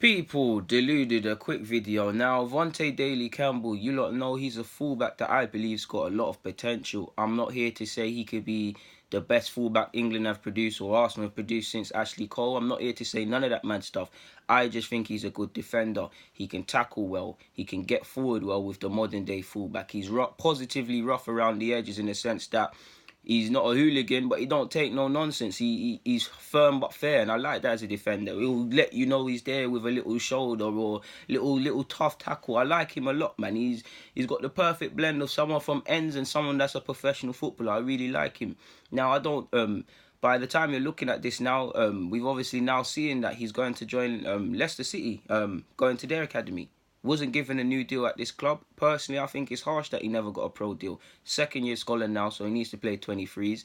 People, Deluded, a quick video. Now, Vontae Daley-Campbell, you lot know he's a fullback that I believe's got a lot of potential. I'm not here to say he could be the best fullback England have produced or Arsenal have produced since Ashley Cole. I'm not here to say none of that mad stuff. I just think he's a good defender. He can tackle well. He can get forward well with the modern day fullback. He's positively rough around the edges in the sense that he's not a hooligan, but he don't take no nonsense. He's firm but fair, and I like that as a defender. He'll let you know he's there with a little shoulder or little tough tackle. I like him a lot, man. He's got the perfect blend of someone from ends and someone that's a professional footballer. I really like him. Now I don't. By the time you're looking at this now, we've obviously now seen that he's going to join Leicester City, going to their academy. Wasn't given a new deal at this club. Personally, I think it's harsh that he never got a pro deal. Second year scholar now, so he needs to play 23s.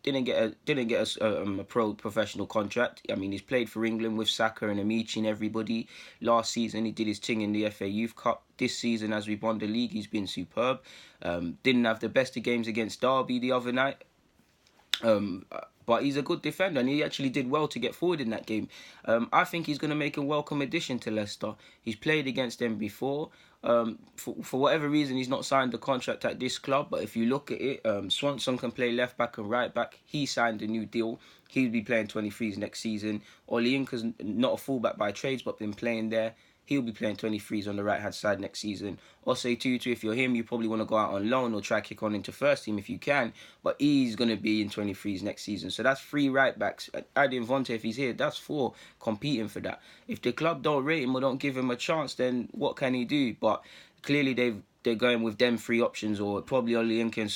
Didn't get a pro professional contract. I mean, he's played for England with Saka and Amici and everybody. Last season, he did his thing in the FA Youth Cup. This season, as we've won the league, he's been superb. Didn't have the best of games against Derby the other night. But he's a good defender, and he actually did well to get forward in that game. I think he's going to make a welcome addition to Leicester. He's played against them before. For whatever reason, he's not signed the contract at this club. But if you look at it, Swanson can play left back and right back. He signed a new deal. He'll be playing 23s next season. Oliinka's not a fullback by trades, but been playing there. He'll be playing 23s on the right-hand side next season. Osei Tutu, if you're him, you probably want to go out on loan or try kick on into first team if you can. But he's going to be in 23s next season. So that's 3 right-backs. Adding Vontae, if he's here, that's 4 competing for that. If the club don't rate him or don't give him a chance, then what can he do? But clearly they're going with them 3 options, or probably Oliinka and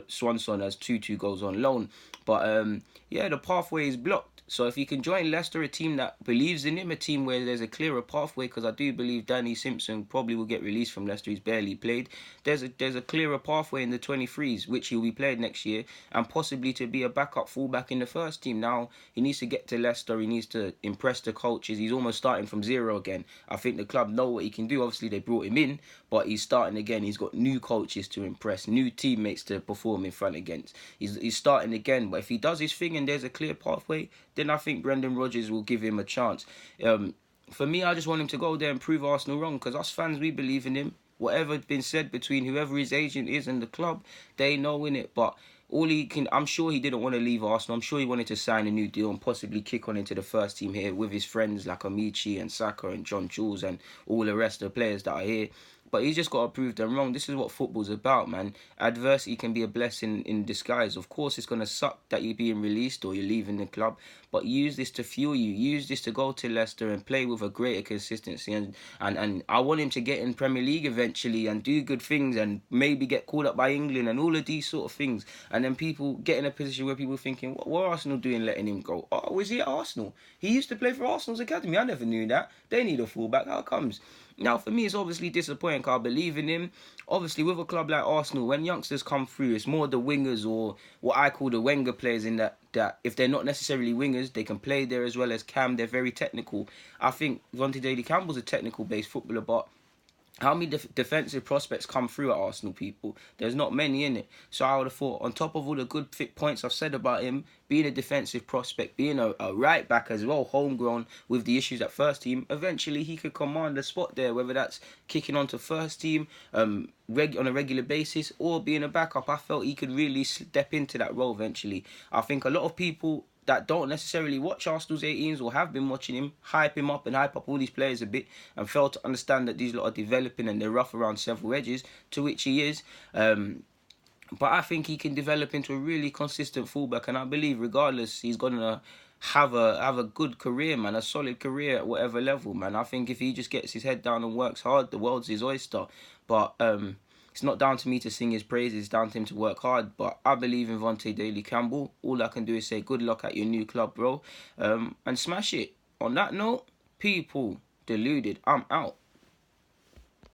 Swanson as Tutu goes on loan. But yeah, the pathway is blocked. So if he can join Leicester, a team that believes in him, a team where there's a clearer pathway, because I do believe Danny Simpson probably will get released from Leicester. He's barely played. There's a clearer pathway in the 23s, which he'll be played next year, and possibly to be a backup fullback in the first team. Now, he needs to get to Leicester. He needs to impress the coaches. He's almost starting from zero again. I think the club know what he can do. Obviously, they brought him in, but he's starting again. He's got new coaches to impress, new teammates to perform in front against. He's starting again, but if he does his thing and there's a clear pathway, then I think Brendan Rodgers will give him a chance. For me, I just want him to go there and prove Arsenal wrong, because us fans, we believe in him. Whatever's been said between whoever his agent is and the club, they know in it. But all he can, I'm sure he didn't want to leave Arsenal. I'm sure he wanted to sign a new deal and possibly kick on into the first team here with his friends like Amici and Saka and John Jules and all the rest of the players that are here. But he's just got to prove them wrong. This is what football's about, man. Adversity can be a blessing in disguise. Of course, it's going to suck that you're being released or you're leaving the club. But use this to fuel you. Use this to go to Leicester and play with a greater consistency. And I want him to get in Premier League eventually and do good things and maybe get called up by England and all of these sort of things. And then people get in a position where people are thinking, what are Arsenal doing letting him go? Oh, was he at Arsenal? He used to play for Arsenal's academy. I never knew that. They need a fullback. How comes? Now, for me, it's obviously disappointing because I believe in him. Obviously, with a club like Arsenal, when youngsters come through, it's more the wingers or what I call the Wenger players in that if they're not necessarily wingers, they can play there as well as Cam. They're very technical. I think Vontae Daley-Campbell's a technical-based footballer, but how many defensive prospects come through at Arsenal, people? There's not many in it. So I would have thought, on top of all the good fit points I've said about him, being a defensive prospect, being a right back as well, homegrown with the issues at first team, eventually he could command a spot there, whether that's kicking on to first team on a regular basis or being a backup. I felt he could really step into that role eventually. I think a lot of people that don't necessarily watch Arsenal's 18s or have been watching him, hype him up and hype up all these players a bit and fail to understand that these lot are developing and they're rough around several edges, to which he is. But I think he can develop into a really consistent fullback, and I believe regardless, he's going to have a good career, man, a solid career at whatever level, man. I think if he just gets his head down and works hard, the world's his oyster. But it's not down to me to sing his praises, it's down to him to work hard. But I believe in Vontae Daley-Campbell. All I can do is say good luck at your new club, bro, and smash it. On that note, people, Deluded, I'm out.